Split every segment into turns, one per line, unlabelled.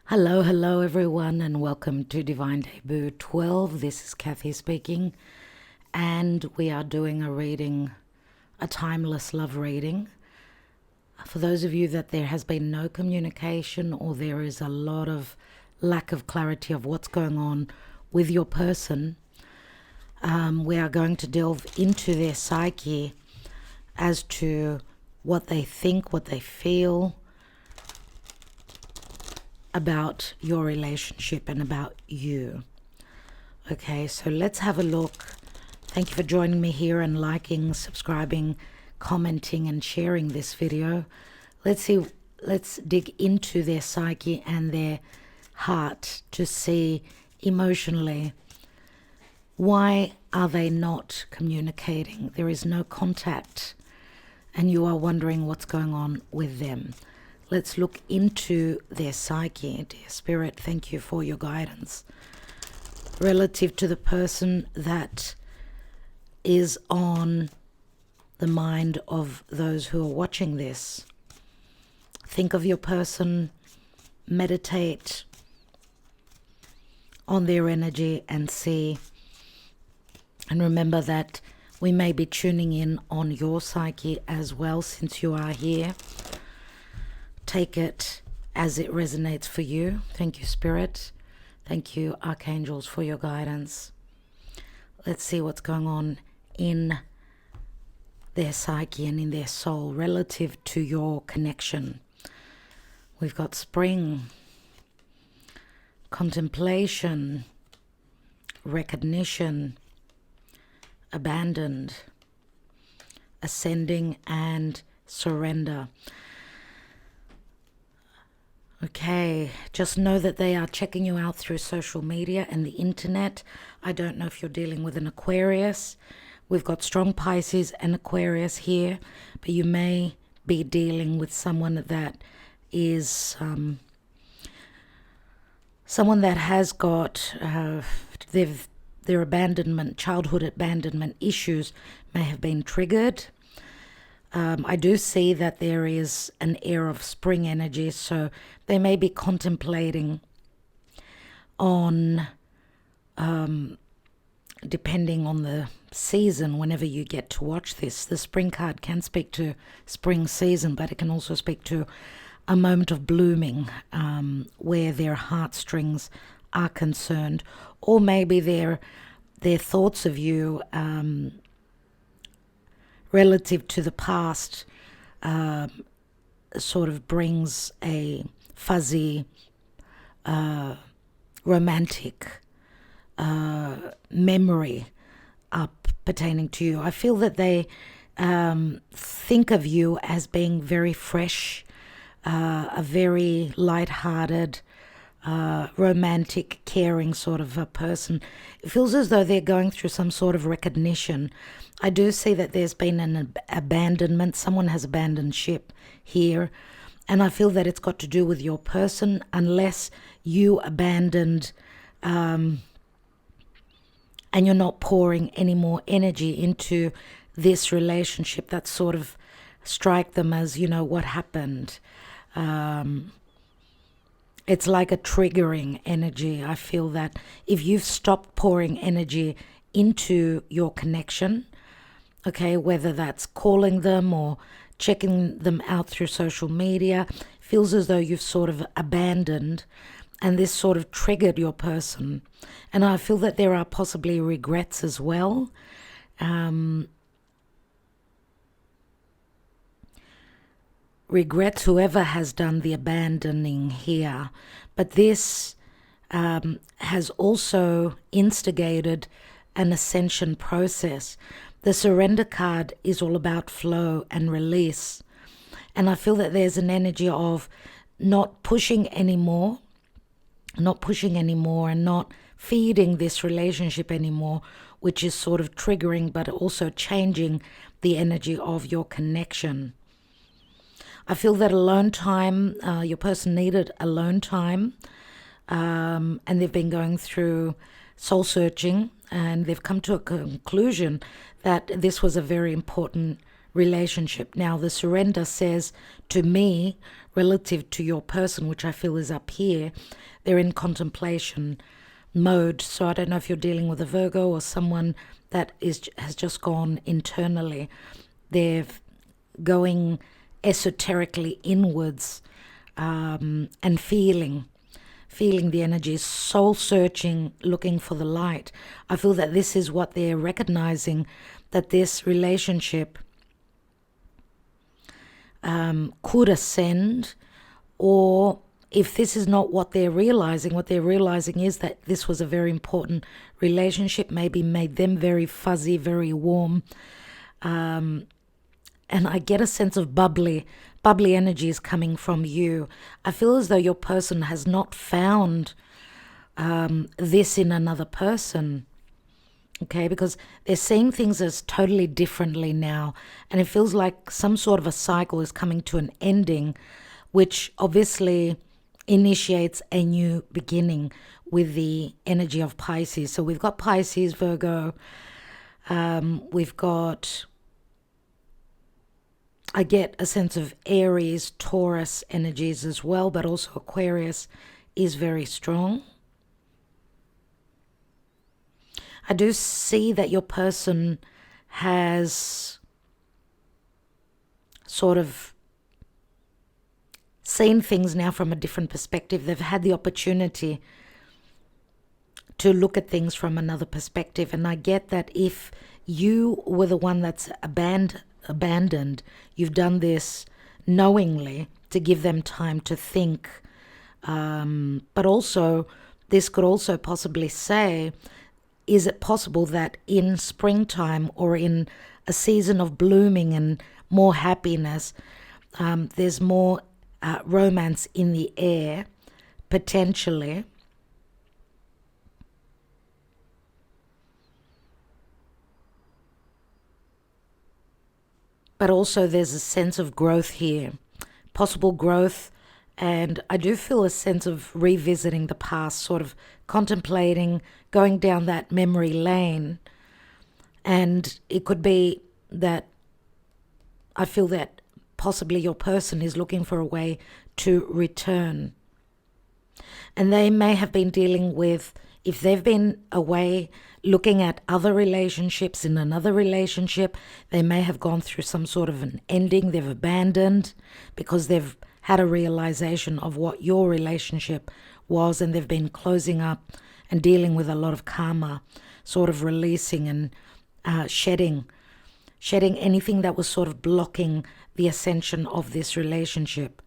Hello everyone, and welcome to Divine Debut 12. This is Kathy speaking, and we are doing a reading, a timeless love reading. For those of you that there has been no communication or there is a lot of lack of clarity of what's going on with your person, we are going to delve into their psyche as to what they think, what they feel about your relationship and about you. Okay, so let's have a look. Thank you for joining me here and liking, subscribing, commenting and sharing this video. Let's dig into their psyche and their heart to see emotionally, why are they not communicating? There is no contact and you are wondering what's going on with them. Let's look into their psyche. Dear Spirit, thank you for your guidance. Relative to the person that is on the mind of those who are watching this. Think of your person, meditate on their energy and see. And remember that we may be tuning in on your psyche as well since you are here. Take it as it resonates for you. Thank you, Spirit. Thank you, Archangels, for your guidance. Let's see what's going on in their psyche and in their soul relative to your connection. We've got spring, contemplation, recognition, abandoned, ascending, and surrender. Okay, just know that they are checking you out through social media and the internet. I don't know if you're dealing with an Aquarius. We've got strong Pisces and Aquarius here, but you may be dealing with someone that is someone that has got their abandonment, childhood abandonment issues may have been triggered. I do see that there is an air of spring energy, so they may be contemplating on, depending on the season, whenever you get to watch this. The spring card can speak to spring season, but it can also speak to a moment of blooming where their heartstrings are concerned, or maybe their thoughts of you relative to the past sort of brings a fuzzy, romantic memory up pertaining to you. I feel that they think of you as being very fresh, a very light-hearted, romantic, caring sort of a person. It feels as though they're going through some sort of recognition. I do see that there's been an abandonment. Someone has abandoned ship here. And I feel that it's got to do with your person, unless you abandoned and you're not pouring any more energy into this relationship. That sort of strike them as, what happened. It's like a triggering energy. I feel that if you've stopped pouring energy into your connection, okay, whether that's calling them or checking them out through social media, feels as though you've sort of abandoned, and this sort of triggered your person. And I feel that there are possibly regrets as well. Regrets whoever has done the abandoning here, but this has also instigated an ascension process. The surrender card is all about flow and release, and I feel that there's an energy of not pushing anymore and not feeding this relationship anymore, which is sort of triggering but also changing the energy of your connection. I feel that alone time, your person needed alone time, and they've been going through soul searching, and they've come to a conclusion that this was a very important relationship. Now, the surrender says to me, relative to your person, which I feel is up here, they're in contemplation mode. So I don't know if you're dealing with a Virgo or someone that has just gone internally. They're going esoterically inwards, and feeling the energy, soul searching, looking for the light. I feel that this is what they're recognizing, that this relationship could ascend, or if this is not what they're realizing is that this was a very important relationship, maybe made them very fuzzy, very warm. And I get a sense of bubbly energy is coming from you. I feel as though your person has not found this in another person. Okay, because they're seeing things as totally differently now. And it feels like some sort of a cycle is coming to an ending, which obviously initiates a new beginning with the energy of Pisces. So we've got Pisces, Virgo, we've got, I get a sense of Aries, Taurus energies as well, but also Aquarius is very strong. I do see that your person has sort of seen things now from a different perspective. They've had the opportunity to look at things from another perspective. And I get that if you were the one that's abandoned, you've done this knowingly to give them time to think. But also, this could also possibly say, is it possible that in springtime or in a season of blooming and more happiness, there's more romance in the air, potentially? But also there's a sense of growth here, possible growth. And I do feel a sense of revisiting the past, sort of contemplating, going down that memory lane. And it could be that I feel that possibly your person is looking for a way to return. And they may have been dealing with, if they've been away looking at other relationships in another relationship, they may have gone through some sort of an ending, they've abandoned because they've had a realization of what your relationship was, and they've been closing up and dealing with a lot of karma, sort of releasing and shedding anything that was sort of blocking the ascension of this relationship.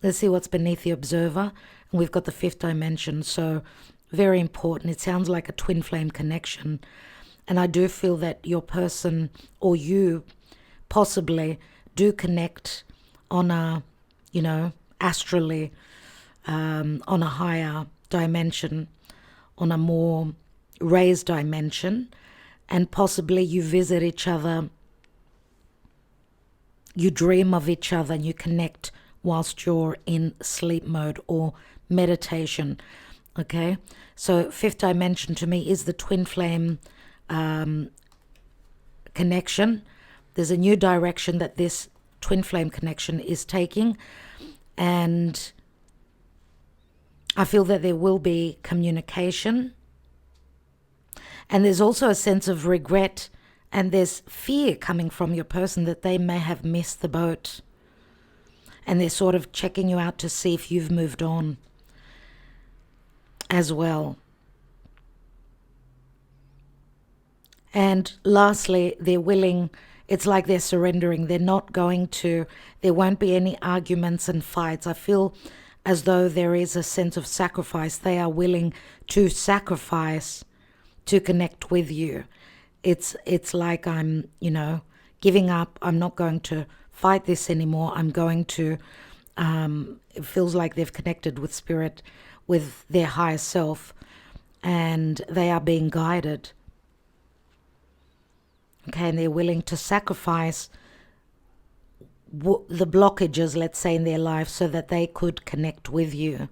Let's see what's beneath the observer. And we've got the fifth dimension, so very important. It sounds like a twin flame connection. And I do feel that your person or you possibly do connect on a, astrally, on a higher dimension, on a more raised dimension. And possibly you visit each other, you dream of each other, and you connect whilst you're in sleep mode or meditation. Okay, so fifth dimension to me is the twin flame connection. There's a new direction that this twin flame connection is taking, and I feel that there will be communication. And there's also a sense of regret, and there's fear coming from your person that they may have missed the boat. And they're sort of checking you out to see if you've moved on as well. And lastly, they're willing, it's like they're surrendering. They're not going to, there won't be any arguments and fights. I feel as though there is a sense of sacrifice. They are willing to sacrifice to connect with you. It's like I'm, giving up. I'm not going to fight this anymore. I'm going to, it feels like they've connected with spirit, with their higher self, and they are being guided. Okay, and they're willing to sacrifice the blockages, let's say, in their life so that they could connect with you.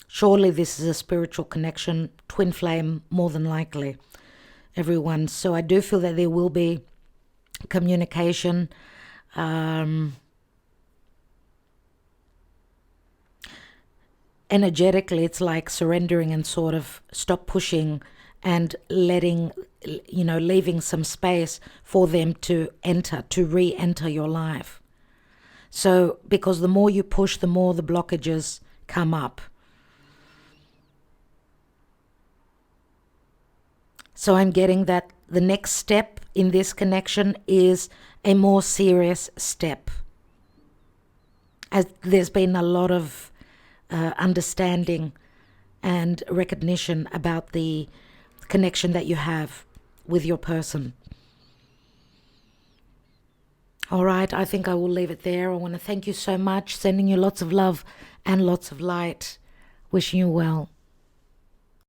Surely this is a spiritual connection, twin flame, more than likely. everyone. So I do feel that there will be communication. Energetically, it's like surrendering and sort of stop pushing and letting, leaving some space for them to re-enter your life. So, because the more you push, the more the blockages come up. So I'm getting that the next step in this connection is a more serious step. As there's been a lot of understanding and recognition about the connection that you have with your person. All right, I think I will leave it there. I want to thank you so much, sending you lots of love and lots of light, wishing you well.